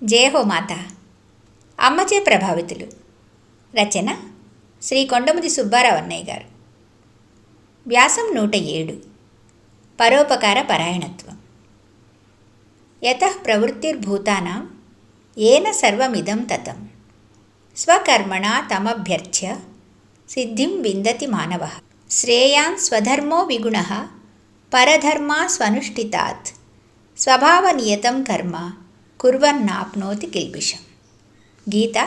జయ హో మాత. అమ్మచే ప్రభావితులు. రచన శ్రీ కొండముది సుబ్బారావు అన్నయ్య గారు. వ్యాసం 107. పరోపకార పరాయణత్వం. యతః ప్రవృత్తిర్భూతానాం ఏన సర్వమిదం తతం స్వకర్మణా తమభ్యర్చ్య సిద్ధిం విందతి మానవః. శ్రేయాన్ స్వధర్మో విగుణః పరధర్మా స్వనుష్ఠితాత్ స్వభావనియతం కర్మ కుర్వన్నాప్నోతి కిల్బిషం. గీత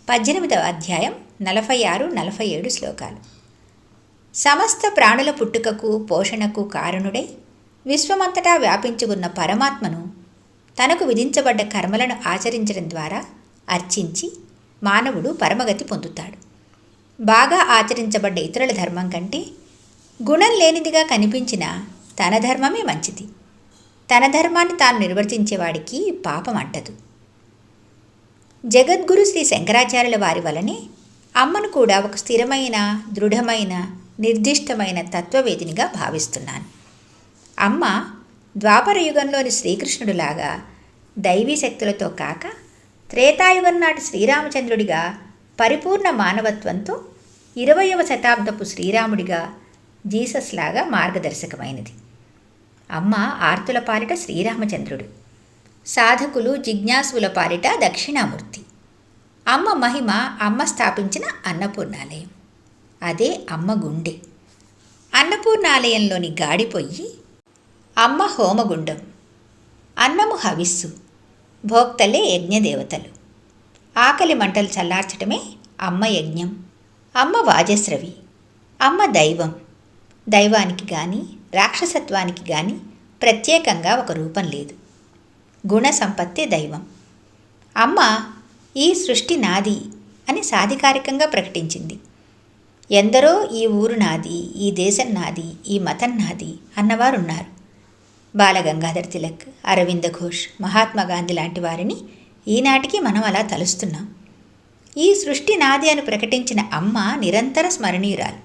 18వ అధ్యాయం 46-47 శ్లోకాలు. సమస్త ప్రాణుల పుట్టుకకు పోషణకు కారణుడై విశ్వమంతటా వ్యాపించుకున్న పరమాత్మను తనకు విధించబడ్డ కర్మలను ఆచరించడం ద్వారా అర్చించి మానవుడు పరమగతి పొందుతాడు. బాగా ఆచరించబడ్డ ఇతరుల ధర్మం కంటే గుణం లేనిదిగా కనిపించిన తన ధర్మమే మంచిది. తన ధర్మాన్ని తాను నిర్వర్తించేవాడికి పాపం అంటదు. జగద్గురు శ్రీ శంకరాచార్యుల వారి వలనే అమ్మను కూడా ఒక స్థిరమైన, దృఢమైన, నిర్దిష్టమైన తత్వవేదినిగా భావిస్తున్నాను. అమ్మ ద్వాపర యుగంలోని శ్రీకృష్ణుడిలాగా దైవీ శక్తులతో కాక త్రేతాయుగం నాటి శ్రీరామచంద్రుడిగా పరిపూర్ణ మానవత్వంతో 20వ శతాబ్దపు శ్రీరాముడిగా జీసస్ లాగా మార్గదర్శకమైనది. అమ్మ ఆర్తుల పాలిట శ్రీరామచంద్రుడు, సాధకులు జిజ్ఞాసుల పాలిట దక్షిణామూర్తి. అమ్మ మహిమ అమ్మ స్థాపించిన అన్నపూర్ణాలయం. అదే అమ్మ గుండె. అన్నపూర్ణాలయంలోని గాడిపోయి అమ్మ హోమగుండం, అన్నము హవిస్సు, భోక్తలే యజ్ఞదేవతలు. ఆకలి మంటలు చల్లార్చటమే అమ్మ యజ్ఞం. అమ్మ వాజస్రవి. అమ్మ దైవం. దైవానికి కానీ రాక్షసత్వానికి కానీ ప్రత్యేకంగా ఒక రూపం లేదు. గుణ సంపత్తే దైవం. అమ్మ ఈ సృష్టి నాది అని సాధికారికంగా ప్రకటించింది. ఎందరో ఈ ఊరు నాది, ఈ దేశం నాది, ఈ మతం నాది అన్నవారున్నారు. బాలగంగాధర్ తిలక్, అరవింద ఘోష్, మహాత్మా గాంధీ లాంటి వారిని ఈనాటికి మనం అలా తలుస్తున్నాం. ఈ సృష్టి నాది అని ప్రకటించిన అమ్మ నిరంతర స్మరణీయురాలు.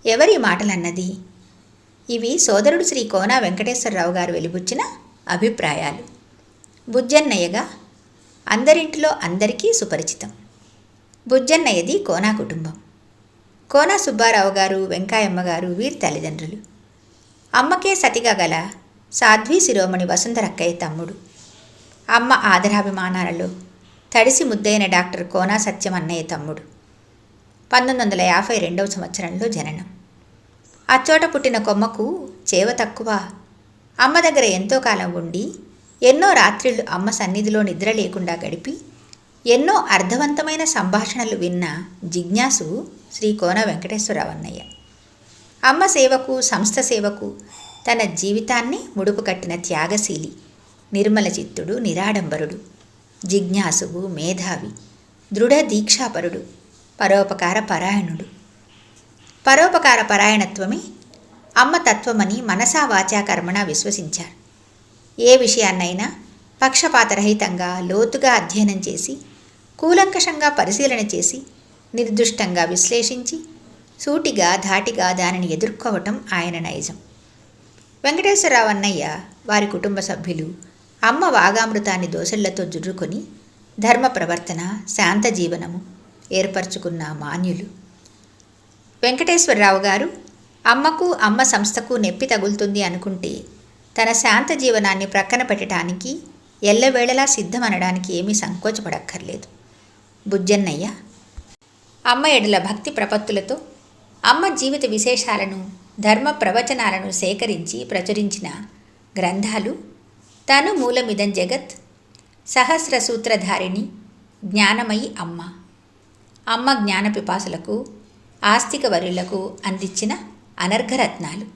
ఎవరి మాటలన్నది? ఇవి సోదరుడు శ్రీ కోన వెంకటేశ్వరరావు గారు వెలిబుచ్చిన అభిప్రాయాలు. బుజ్జన్నయ్యగా అందరింటిలో అందరికీ సుపరిచితం. బుజ్జన్నయ్యది కోనా కుటుంబం. కోన సుబ్బారావు గారు, వెంకాయమ్మ గారు వీరి తల్లిదండ్రులు. అమ్మకే సతిగా గల సాధ్వీ శిరోమణి వసుంధరక్కయ్య తమ్ముడు. అమ్మ ఆదరాభిమానాలలో తడిసి ముద్దైన డాక్టర్ కోనా సత్యం అన్నయ్య తమ్ముడు. 1952వ సంవత్సరంలో జననం. అచ్చోట పుట్టిన కొమ్మకు చేవ తక్కువ. అమ్మ దగ్గర ఎంతో కాలం ఉండి ఎన్నో రాత్రిళ్ళు అమ్మ సన్నిధిలో నిద్ర లేకుండా గడిపి ఎన్నో అర్థవంతమైన సంభాషణలు విన్న జిజ్ఞాసు శ్రీ కోన వెంకటేశ్వరరావు అన్నయ్య. అమ్మ సేవకు, సంస్థ సేవకు తన జీవితాన్ని ముడుపు కట్టిన త్యాగశీలి, నిర్మల చిత్తుడు, నిరాడంబరుడు, జిజ్ఞాసువు, మేధావి, దృఢ దీక్షాపరుడు, పరోపకార పరాయణుడు. పరోపకార పరాయణత్వమే అమ్మ తత్వమని మనసా వాచా కర్మణ విశ్వసించారు. ఏ విషయాన్నైనా పక్షపాతరహితంగా లోతుగా అధ్యయనం చేసి, కూలంకషంగా పరిశీలన చేసి, నిర్దుష్టంగా విశ్లేషించి, సూటిగా ధాటిగా దానిని ఎదుర్కోవటం ఆయన నైజం. వెంకటేశ్వరరావు అన్నయ్య, వారి కుటుంబ సభ్యులు అమ్మ వాగామృతాన్ని దోసళ్లతో జుర్రుకొని ధర్మ ప్రవర్తన, శాంత జీవనము ఏర్పరచుకున్న మాన్యులు. వెంకటేశ్వరరావు గారు అమ్మకు, అమ్మ సంస్థకు నెప్పి తగులుతుంది అనుకుంటే తన శాంత జీవనాన్ని ప్రక్కన పెట్టడానికి ఎల్లవేళలా సిద్ధమనడానికి ఏమీ సంకోచపడక్కర్లేదు. బుజ్జన్నయ్య అమ్మ ఎడల భక్తి ప్రపత్తులతో అమ్మ జీవిత విశేషాలను, ధర్మ ప్రవచనాలను సేకరించి ప్రచురించిన గ్రంథాలు తను మూలమిదం జగత్, సహస్ర సూత్రధారిణి, జ్ఞానమయి అమ్మ. అమ్మ జ్ఞానపిపాసులకు, ఆస్తిక వర్యులకు అందించిన అనర్ఘరత్నాలు.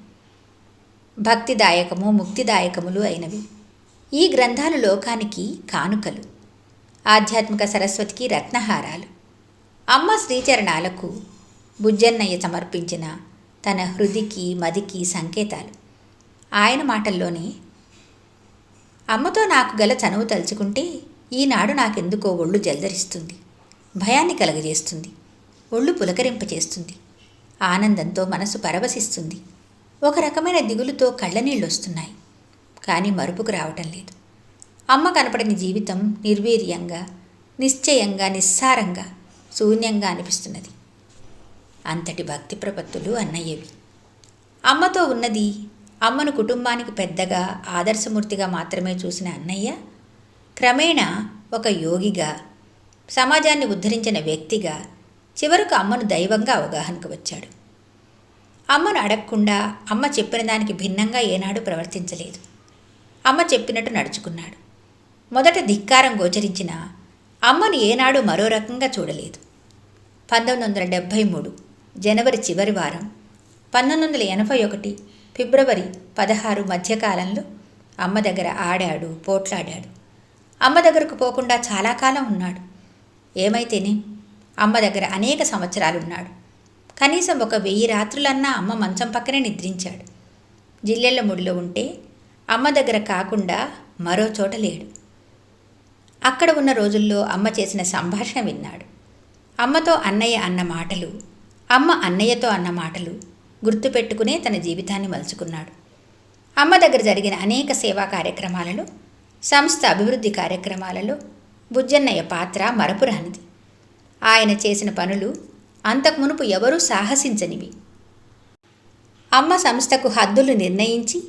భక్తిదాయకము, ముక్తిదాయకములు అయినవి ఈ గ్రంథాలు లోకానికి కానుకలు, ఆధ్యాత్మిక సరస్వతికి రత్నహారాలు. అమ్మ శ్రీచరణాలకు బుజ్జన్నయ్య సమర్పించిన తన హృదికి, మదికి సంకేతాలు. ఆయన మాటల్లోనే, అమ్మతో నాకు గల చనువు తలుచుకుంటే ఈనాడు నాకెందుకో ఒళ్ళు జల్దరిస్తుంది, భయాన్ని కలగజేస్తుంది, ఒళ్ళు పులకరింపచేస్తుంది, ఆనందంతో మనసు పరవశిస్తుంది, ఒక రకమైన దిగులుతో కళ్ళనీళ్ళొస్తున్నాయి. కానీ మరుపుకు రావటం లేదు. అమ్మ కనపడని జీవితం నిర్వీర్యంగా, నిశ్చయంగా, నిస్సారంగా, శూన్యంగా అనిపిస్తున్నది. అంతటి భక్తి ప్రపత్తులు అన్నయ్యవి. అమ్మతో ఉన్నది అమ్మను కుటుంబానికి పెద్దగా, ఆదర్శమూర్తిగా మాత్రమే చూసిన అన్నయ్య క్రమేణా ఒక యోగిగా, సమాజాన్ని ఉద్ధరించిన వ్యక్తిగా చివరకు అమ్మను దైవంగా అవగాహనకు వచ్చాడు. అమ్మను అడగకుండా, అమ్మ చెప్పిన దానికి భిన్నంగా ఏనాడు ప్రవర్తించలేదు. అమ్మ చెప్పినట్టు నడుచుకున్నాడు. మొదట ధిక్కారం గోచరించిన అమ్మను ఏనాడు మరో రకంగా చూడలేదు. 1973 జనవరి చివరి వారం, 1981 ఫిబ్రవరి 16 మధ్యకాలంలో అమ్మ దగ్గర ఆడాడు, పోట్లాడాడు. అమ్మ దగ్గరకు పోకుండా చాలా కాలం ఉన్నాడు. ఏమైతేనే అమ్మ దగ్గర అనేక సంవత్సరాలున్నాడు. కనీసం 1000 రాత్రులన్నా అమ్మ మంచం పక్కనే నిద్రించాడు. జిల్లెళ్ళ ముడిలో ఉంటే అమ్మ దగ్గర కాకుండా మరో చోట లేడు. అక్కడ ఉన్న రోజుల్లో అమ్మ చేసిన సంభాషణ విన్నాడు. అమ్మతో అన్నయ్య అన్న మాటలు, అమ్మ అన్నయ్యతో అన్న మాటలు గుర్తుపెట్టుకునే తన జీవితాన్ని మలుచుకున్నాడు. అమ్మ దగ్గర జరిగిన అనేక సేవా కార్యక్రమాలలో, సంస్థ అభివృద్ధి కార్యక్రమాలలో బుజ్జన్నయ్య పాత్ర మరపురానిది. ఆయన చేసిన పనులు అంతకు మునుపు ఎవరూ సాహసించనివి. అమ్మ సంస్థకు హద్దులు నిర్ణయించి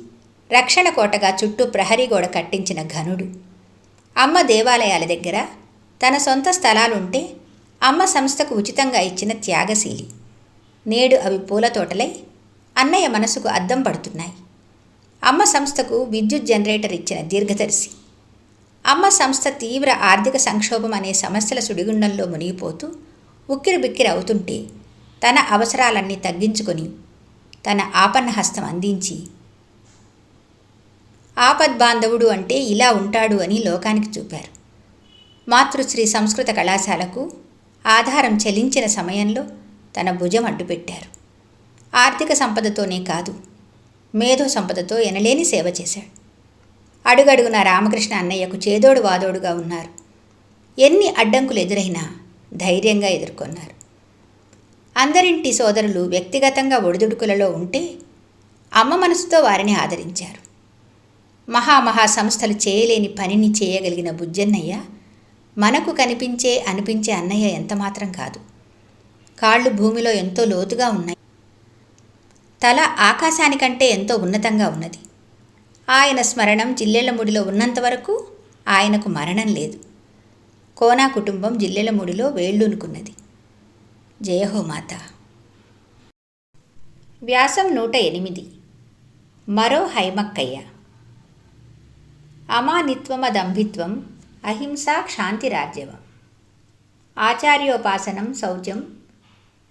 రక్షణ కోటగా చుట్టూ ప్రహరీ గోడ కట్టించిన ఘనుడు. అమ్మ దేవాలయాల దగ్గర తన సొంత స్థలాలుంటే అమ్మ సంస్థకు ఉచితంగా ఇచ్చిన త్యాగశీలి. నేడు అవి పూల తోటలై అన్నయ్య మనసుకు అద్దం పడుతున్నాయి. అమ్మ సంస్థకు విద్యుత్ జనరేటర్ ఇచ్చిన దీర్ఘదర్శి. అమ్మ సంస్థ తీవ్ర ఆర్థిక సంక్షోభం అనే సమస్యల సుడిగుండంలో మునిగిపోతూ ఉక్కిరిబిక్కిరి అవుతుంటే తన అవసరాలన్నీ తగ్గించుకొని తన ఆపన్నహస్తం అందించి, ఆపద్బాంధవుడు అంటే ఇలా ఉంటాడు అని లోకానికి చూపారు. మాతృశ్రీ సంస్కృత కళాశాలకు ఆధారం చెలించిన సమయంలో తన భుజం అడ్డుపెట్టారు. ఆర్థిక సంపదతోనే కాదు, మేధో సంపదతో ఎనలేని సేవ చేశాడు. అడుగడుగున రామకృష్ణ అన్నయ్యకు చేదోడు వాదోడుగా ఉన్నారు. ఎన్ని అడ్డంకులు ఎదురైనా ధైర్యంగా ఎదుర్కొన్నారు. అందరింటి సోదరులు వ్యక్తిగతంగా ఒడిదుడుకులలో ఉంటే అమ్మ మనసుతో వారిని ఆదరించారు. మహామహా సంస్థలు చేయలేని పనిని చేయగలిగిన బుజ్జన్నయ్య మనకు కనిపించే అనిపించే అన్నయ్య ఎంతమాత్రం కాదు. కాళ్ళు భూమిలో ఎంతో లోతుగా ఉన్నాయి. తల ఆకాశానికంటే ఎంతో ఉన్నతంగా ఉన్నది. ఆయన స్మరణం జిల్లెళ్ళముడిలో ఉన్నంతవరకు ఆయనకు మరణం లేదు. కోనా కుటుంబం జిల్లెళ్ళముడిలో వేళ్ళూనుకున్నది. జయహో మాత. వ్యాసం 108. మరో హైమక్కయ్య. అమానిత్వమదంభిత్వం అహింసా క్షాంతిరాజ్యవం. ఆచార్యోపాసనం శౌచం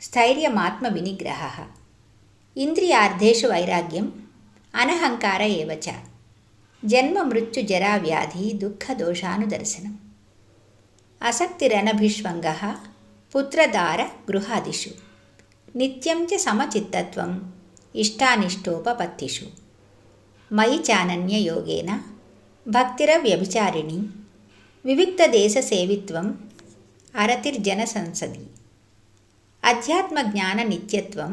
స్థైర్యమాత్మ వినిగ్రహ. ఇంద్రియార్థేషు వైరాగ్యం అనహంకార ఏవచ. జన్మ మృత్యు జరా వ్యాధి దుఃఖ దోషానుదర్శనం. అసక్తిరనభిష్వంగ పుత్రదార గృహాదిషు. నిత్యం చ సమచిత్తత్వం ఇష్టానిష్టోపపత్తిషు. మయి చానన్య యోగేన భక్తిరవ్యభిచారిణి. వివిక్తదేశసేవిత్వం అరతిర్జన సంసది. అధ్యాత్మజ్ఞాన నిత్యత్వం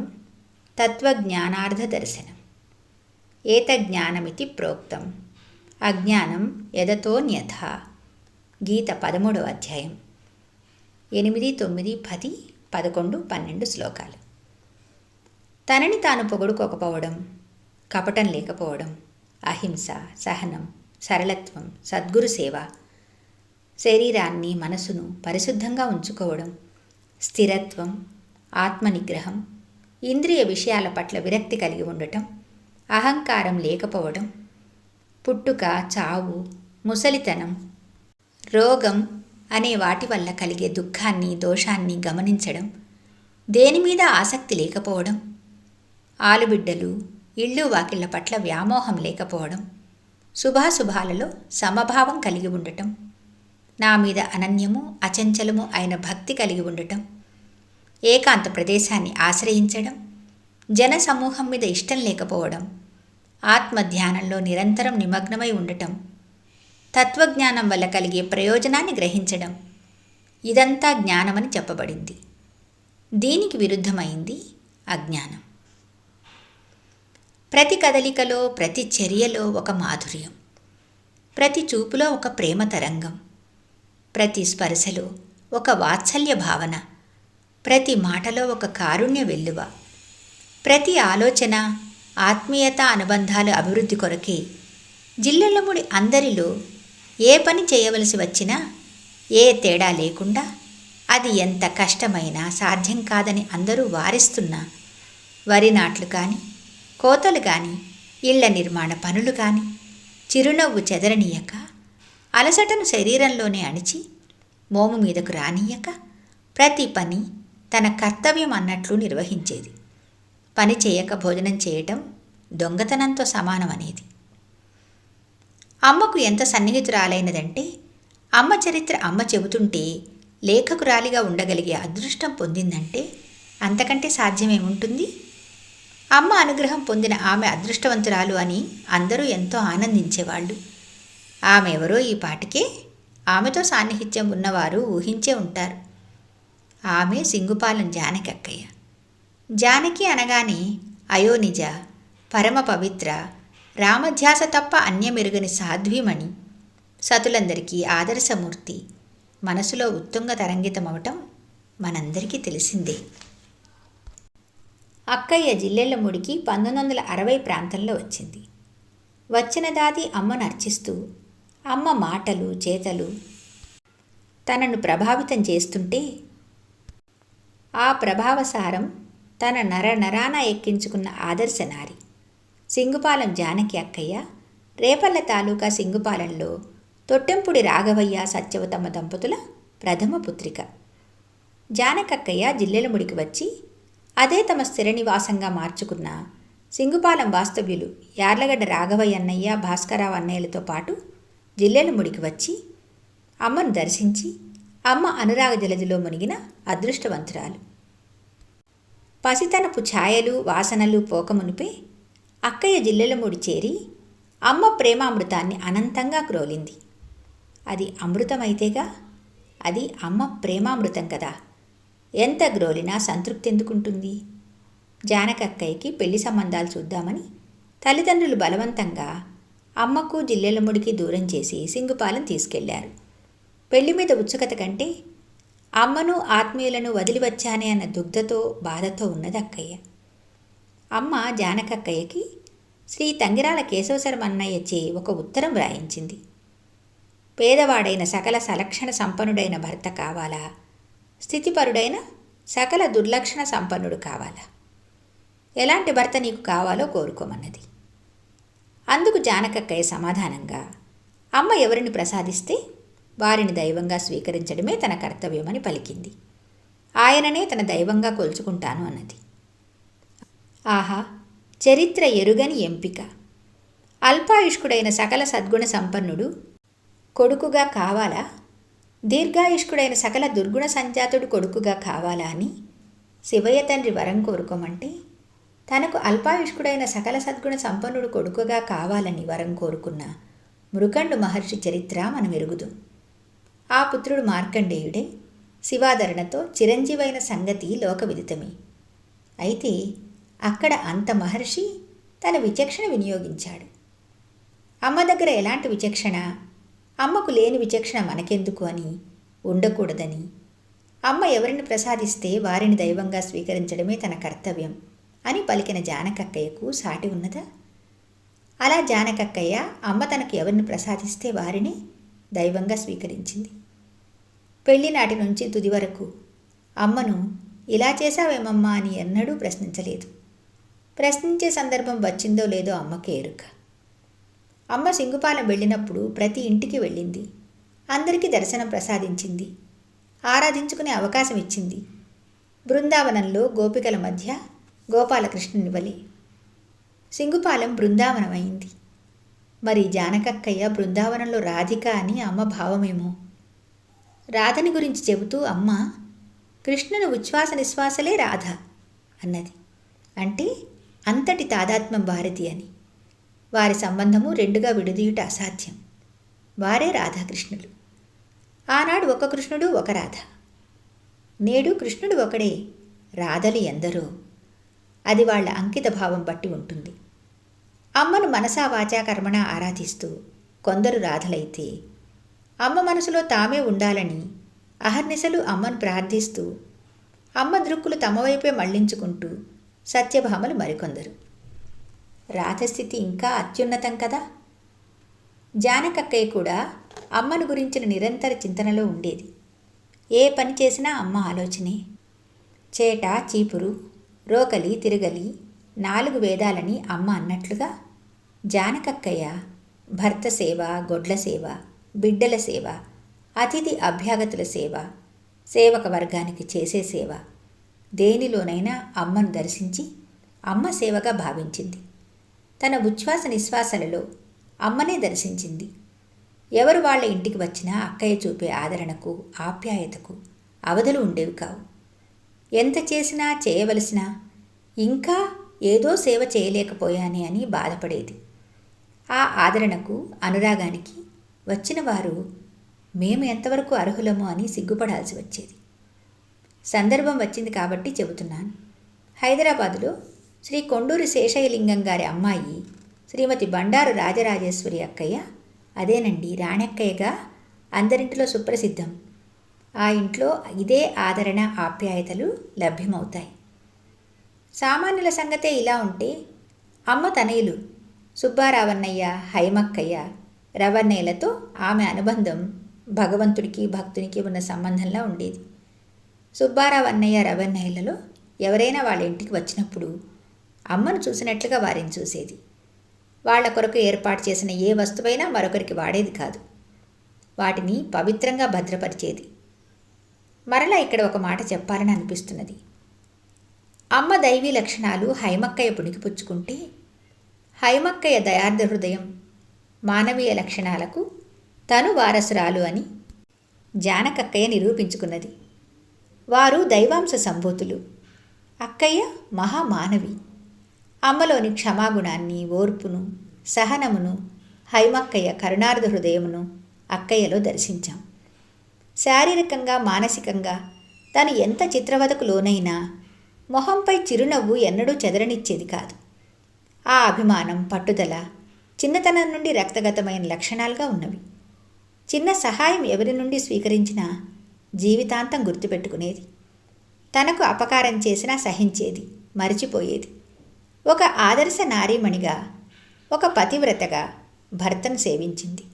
తత్వజ్ఞానార్థదర్శనం. ఏతజ్ఞానమితి ప్రోక్తం అజ్ఞానం యదతోన్యథా. గీత 13వ అధ్యాయం 8, 9, 10, 11, 12 శ్లోకాలు. తనని తాను పొగుడుకోకపోవడం, కపటం లేకపోవడం, అహింస, సహనం, సరళత్వం, సద్గురు సేవ, శరీరాన్ని మనసును పరిశుద్ధంగా ఉంచుకోవడం, స్థిరత్వం, ఆత్మనిగ్రహం, ఇంద్రియ విషయాల పట్ల విరక్తి కలిగి ఉండటం, అహంకారం లేకపోవడం, పుట్టుక, చావు, ముసలితనం, రోగం అనే వాటి వల్ల కలిగే దుఃఖాన్ని, దోషాన్ని గమనించడం, దేని మీద ఆసక్తి లేకపోవడం, ఆలుబిడ్డలు, ఇళ్ళు వాకిళ్ల పట్ల వ్యామోహం లేకపోవడం, శుభాశుభాలలో సమభావం కలిగి ఉండటం, నా మీద అనన్యము అచంచలము అయిన భక్తి కలిగి ఉండటం, ఏకాంత ప్రదేశాన్ని ఆశ్రయించడం, జనసమూహం మీద ఇష్టం లేకపోవడం, ఆత్మధ్యానంలో నిరంతరం నిమగ్నమై ఉండటం, తత్వజ్ఞానం వల్ల కలిగే ప్రయోజనాన్ని గ్రహించడం, ఇదంతా జ్ఞానమని చెప్పబడింది. దీనికి విరుద్ధమైంది అజ్ఞానం. ప్రతి కదలికలో, ప్రతి చర్యలో ఒక మాధుర్యం. ప్రతి చూపులో ఒక ప్రేమ తరంగం, ప్రతి స్పర్శలో ఒక వాత్సల్య భావన, ప్రతి మాటలో ఒక కారుణ్య వెల్లువ, ప్రతి ఆలోచన ఆత్మీయత అనుబంధాల అభివృద్ధి కొరకే. జిల్లెళ్ళముడి అందరిలో ఏ పని చేయవలసి వచ్చినా ఏ తేడా లేకుండా అది ఎంత కష్టమైనా సాధ్యం కాదని అందరూ వారిస్తున్నా వరి నాట్లు కానీ, కోతలు కానీ, ఇళ్ల నిర్మాణ పనులు కానీ చిరునవ్వు చెదరనీయక, అలసటను శరీరంలోనే అణిచి మోము మీదకు రానీయక ప్రతి పని తన కర్తవ్యం అన్నట్లు నిర్వహించేది. పని చేయక భోజనం చేయటం దొంగతనంతో సమానమనేది. అమ్మకు ఎంత సన్నిహితురాలైనదంటే అమ్మ చరిత్ర అమ్మ చెబుతుంటే లేఖకురాలిగా ఉండగలిగే అదృష్టం పొందిందంటే అంతకంటే సాధ్యమేముంటుంది? అమ్మ అనుగ్రహం పొందిన ఆమె అదృష్టవంతురాలు అని అందరూ ఎంతో ఆనందించేవాళ్ళు. ఆమె ఎవరో ఈ పాటికే ఆమెతో సాన్నిహిత్యం ఉన్నవారు ఊహించే ఉంటారు. ఆమె సింగుపాలెం జానకి అక్కయ్య. జానకి అనగానే అయోనిజ, పరమ పవిత్ర, రామధ్యాస తప్ప అన్యమెరుగని సాధ్వీమణి, సతులందరికీ ఆదర్శమూర్తి, మనసులో ఉత్తుంగ తరంగితమవటం మనందరికీ తెలిసిందే. అక్కయ్య జిల్లెళ్ళముడికి 1960 ప్రాంతంలో వచ్చింది. వచ్చిన దాది అమ్మను అర్చిస్తూ అమ్మ మాటలు చేతలు తనను ప్రభావితం చేస్తుంటే ఆ ప్రభావసారం తన నరాన ఎక్కించుకున్న ఆదర్శ నారి సింగుపాలెం జానకి అక్కయ్య రేపల్ల తాలూకా సింగుపాలెంలో తొట్టెంపుడి రాఘవయ్య సత్యవతమ్మ దంపతుల ప్రథమ పుత్రిక. జానకక్కయ్య జిల్లెళ్ళముడికి వచ్చి అదే తమ స్థిర నివాసంగా మార్చుకున్న సింగుపాలెం వాస్తవ్యులు యార్లగడ్డ రాఘవయ్య అన్నయ్య, భాస్కరరావు అన్నయ్యలతో పాటు జిల్లెళ్ళముడికి వచ్చి అమ్మను దర్శించి అమ్మ అనురాగ జలదిలో మునిగిన అదృష్టవంతురాలు. పసితనపు ఛాయలు వాసనలు పోకమునిపే అక్కయ్య జిల్లెళ్ళముడి చేరి అమ్మ ప్రేమామృతాన్ని అనంతంగా క్రోలింది. అది అమృతమైతేగా అది అమ్మ ప్రేమామృతం కదా. ఎంత గ్రోలినా సంతృప్తి ఎందుకుంటుంది? జానకక్కయ్యకి పెళ్లి సంబంధాలు చూద్దామని తల్లిదండ్రులు బలవంతంగా అమ్మకు జిల్లెళ్ళముడికి దూరం చేసి సింగుపాలెం తీసుకెళ్లారు. పెళ్లి మీద ఉత్సుకత కంటే అమ్మను ఆత్మీయులను వదిలి వచ్చానే అన్న దుగ్ధతో బాధతో ఉన్నది అక్కయ్య. అమ్మ జానకక్కయ్యకి శ్రీ తంగిరాల కేశవశర్మన్నయ్యచే ఒక ఉత్తరం వ్రాయించింది. పేదవాడైన సకల సలక్షణ సంపన్నుడైన భర్త కావాలా, స్థితిపరుడైన సకల దుర్లక్షణ సంపన్నుడు కావాలా, ఎలాంటి భర్త నీకు కావాలో కోరుకోమన్నది. అందుకు జానకక్కయ్య సమాధానంగా అమ్మ ఎవరిని ప్రసాదిస్తే వారిని దైవంగా స్వీకరించడమే తన కర్తవ్యమని పలికింది. ఆయననే తన దైవంగా కొలుచుకుంటాను అన్నది. ఆహా, చరిత్ర ఎరుగని ఎంపిక! అల్పాయుష్కుడైన సకల సద్గుణ సంపన్నుడు కొడుకుగా కావాలా, దీర్ఘాయుష్కుడైన సకల దుర్గుణ సంజాతుడు కొడుకుగా కావాలా అని శివయ్య తండ్రి వరం కోరుకోమంటే తనకు అల్పాయుష్కుడైన సకల సద్గుణ సంపన్నుడు కొడుకుగా కావాలని వరం కోరుకున్న మృకండు మహర్షి చరిత్ర మనం ఎరుగుదు. ఆ పుత్రుడు మార్కండేయుడే శివాదరణతో చిరంజీవైన సంగతి లోకవిదితమే. అయితే అక్కడ అంత మహర్షి తన విచక్షణ వినియోగించాడు. అమ్మ దగ్గర ఎలాంటి విచక్షణ, అమ్మకు లేని విచక్షణ మనకెందుకు అని, ఉండకూడదని, అమ్మ ఎవరిని ప్రసాదిస్తే వారిని దైవంగా స్వీకరించడమే తన కర్తవ్యం అని పలికిన జానకక్కయ్యకు సాటి ఉన్నదా? అలా జానకక్కయ్య అమ్మ తనకు ఎవరిని ప్రసాదిస్తే వారిని దైవంగా స్వీకరించింది. పెళ్లినాటి నుంచి తుది వరకు అమ్మను ఇలా చేశావేమమ్మా అని ఎన్నడూ ప్రశ్నించలేదు. ప్రశ్నించే సందర్భం వచ్చిందో లేదో అమ్మకే ఎరుక. అమ్మ సింగుపాలెం వెళ్ళినప్పుడు ప్రతి ఇంటికి వెళ్ళింది. అందరికీ దర్శనం ప్రసాదించింది. ఆరాధించుకునే అవకాశం ఇచ్చింది. బృందావనంలో గోపికల మధ్య గోపాలకృష్ణునివలి సింగుపాలెం బృందావనమైంది. మరి జానకక్కయ్య బృందావనంలో రాధిక అని అమ్మ భావమేమో. రాధని గురించి చెబుతూ అమ్మ కృష్ణుని ఉచ్ఛ్వాస నిశ్వాసలే రాధ అన్నది. అంటే అంతటి తాదాత్మ్యం వారిది అని. వారి సంబంధము రెండుగా విడదీయుట అసాధ్యం. వారే రాధాకృష్ణులు. ఆనాడు ఒక కృష్ణుడు ఒక రాధ. నేడు కృష్ణుడు ఒకడే, రాధలు ఎందరో. అది వాళ్ళ అంకిత భావం బట్టి ఉంటుంది. అమ్మను మనసా వాచా కర్మణ ఆరాధిస్తూ కొందరు రాధలైతే అమ్మ మనసులో తామే ఉండాలని అహర్నిశలు అమ్మను ప్రార్థిస్తూ అమ్మ దృక్కులు తమ వైపే మళ్లించుకుంటూ సత్యభామలు మరికొందరు. రాధస్థితి ఇంకా అత్యున్నతం కదా. జానకక్కయ్య కూడా అమ్మను గురించిన నిరంతర చింతనలో ఉండేది. ఏ పని చేసినా అమ్మ ఆలోచనే. చేట చీపురు, రోకలి తిరగలి 4 వేదాలని అమ్మ అన్నట్లుగా జానకక్కయ్య భర్త సేవ, గొడ్ల సేవ, బిడ్డల సేవ, అతిథి అభ్యాగతుల సేవ, సేవక వర్గానికి చేసే సేవ, దేనిలోనైనా అమ్మను దర్శించి అమ్మ సేవగా భావించింది. తన ఉచ్ఛ్వాస నిశ్వాసలలో అమ్మనే దర్శించింది. ఎవరు వాళ్ళ ఇంటికి వచ్చినా అక్కయ్య చూపే ఆదరణకు, ఆప్యాయతకు అవధులు ఉండేవి కావు. ఎంత చేసినా చేయవలసినా ఇంకా ఏదో సేవ చేయలేకపోయానే అని బాధపడేది. ఆ ఆదరణకు, అనురాగానికి వచ్చిన వారు మేము ఎంతవరకు అర్హులము అని సిగ్గుపడాల్సి వచ్చేది. సందర్భం వచ్చింది కాబట్టి చెబుతున్నాను. హైదరాబాదులో శ్రీ కొండూరి శేషయ్యలింగం గారి అమ్మాయి శ్రీమతి బండారు రాజరాజేశ్వరి అక్కయ్య, అదేనండి రాణెక్కయ్యగా అందరింటిలో సుప్రసిద్ధం. ఆ ఇంట్లో ఇదే ఆదరణ, ఆప్యాయతలు లభ్యమవుతాయి. సామాన్యుల సంగతే ఇలా ఉంటే అమ్మ తనయులు సుబ్బారావన్నయ్య, హైమక్కయ్య, రవన్నయ్యలతో ఆమె అనుబంధం భగవంతుడికి భక్తునికి ఉన్న సంబంధంలా ఉండేది. సుబ్బారావు అన్నయ్య, రవన్నయ్యలలో ఎవరైనా వాళ్ళ ఇంటికి వచ్చినప్పుడు అమ్మను చూసినట్లుగా వారిని చూసేది. వాళ్ల కొరకు ఏర్పాటు చేసిన ఏ వస్తువైనా మరొకరికి వాడేది కాదు. వాటిని పవిత్రంగా భద్రపరిచేది. మరలా ఇక్కడ ఒక మాట చెప్పాలని అనిపిస్తున్నది. అమ్మ దైవీ లక్షణాలు హైమక్కయ్య పుణికిపుచ్చుకుంటే హైమక్కయ్య దయార్ధ హృదయం, మానవీయ లక్షణాలకు తను వారసురాలు అని జానకక్కయ్య నిరూపించుకున్నది. వారు దైవాంశ సంభూతులు. అక్కయ్య మహామానవి. అమ్మలోని క్షమాగుణాన్ని, ఓర్పును, సహనమును, హైమక్కయ్య కరుణార్ధ హృదయమును అక్కయ్యలో దర్శించాం. శారీరకంగా, మానసికంగా తను ఎంత చిత్రవదకు లోనైనా మొహంపై చిరునవ్వు ఎన్నడూ చెదరనిచ్చేది కాదు. ఆ అభిమానం, పట్టుదల చిన్నతనం నుండి రక్తగతమైన లక్షణాలుగా ఉన్నవి. చిన్న సహాయం ఎవరి నుండి స్వీకరించినా జీవితాంతం గుర్తుపెట్టుకునేది. తనకు అపకారం చేసినా సహించేది, మరిచిపోయేది. ఒక ఆదర్శ నారీమణిగా, ఒక పతివ్రతగా భర్తను సేవించింది.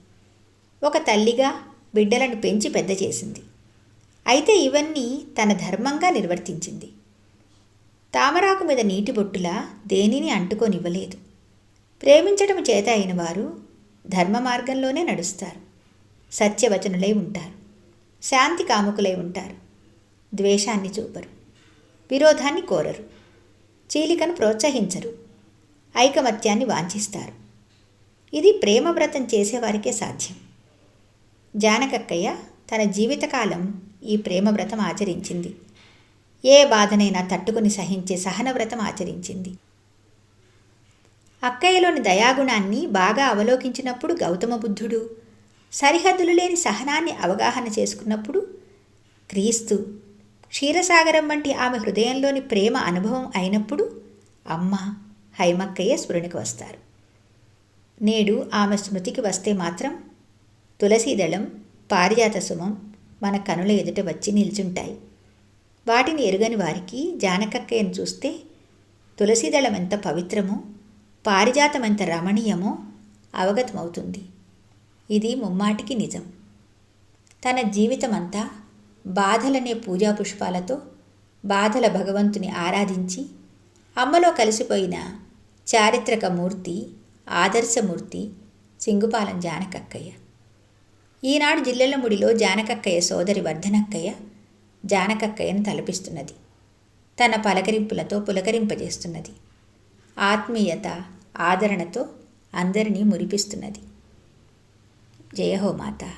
ఒక తల్లిగా బిడ్డలను పెంచి పెద్ద చేసింది. అయితే ఇవన్నీ తన ధర్మంగా నిర్వర్తించింది. తామరాకు మీద నీటి బొట్టులా దేనిని అంటుకోనివ్వలేదు. ప్రేమించడం చేత అయిన వారు ధర్మ మార్గంలోనే నడుస్తారు. సత్యవచనులై ఉంటారు. శాంతి కాముకులై ఉంటారు. ద్వేషాన్ని చూపరు. విరోధాన్ని కోరరు. చీలికను ప్రోత్సహించరు. ఐకమత్యాన్ని వాంఛిస్తారు. ఇది ప్రేమవ్రతం చేసేవారికే సాధ్యం. జానకక్కయ్య తన జీవితకాలం ఈ ప్రేమవ్రతం ఆచరించింది. ఏ బాధనైనా తట్టుకుని సహించే సహనవ్రతం ఆచరించింది. అక్కయ్యలోని దయాగుణాన్ని బాగా అవలోకించినప్పుడు గౌతమ బుద్ధుడు, సరిహద్దులు లేని సహనాన్ని అవగాహన చేసుకున్నప్పుడు క్రీస్తు, క్షీరసాగరం వంటి ఆమె హృదయంలోని ప్రేమ అనుభవం అయినప్పుడు అమ్మ, హైమక్కయ్య స్ఫురణకు వస్తారు. నేడు ఆమె స్మృతికి వస్తే మాత్రం తులసీదళం, పారిజాత సుమం మన కనుల ఎదుట వచ్చి నిల్చుంటాయి. వాటిని ఎరుగని వారికి జానకక్కయ్యను చూస్తే తులసీదళం ఎంత పవిత్రమో, పారిజాతం ఎంత రమణీయమో అవగతమవుతుంది. ఇది ముమ్మాటికి నిజం. తన జీవితమంతా బాధలనే పూజాపుష్పాలతో బాధల భగవంతుని ఆరాధించి అమ్మలో కలిసిపోయిన చారిత్రక మూర్తి, ఆదర్శమూర్తి సింగుపాలెం జానకక్కయ్య. ఈనాడు జిల్లెళ్లముడిలో జానకక్కయ్య సోదరి వర్ధనక్కయ్య జానకక్కయ్యను తలపిస్తున్నది. తన పలకరింపులతో పులకరింపజేస్తున్నది. ఆత్మీయత, ఆదరణతో అందరినీ మురిపిస్తున్నది. జయ హో మాతా.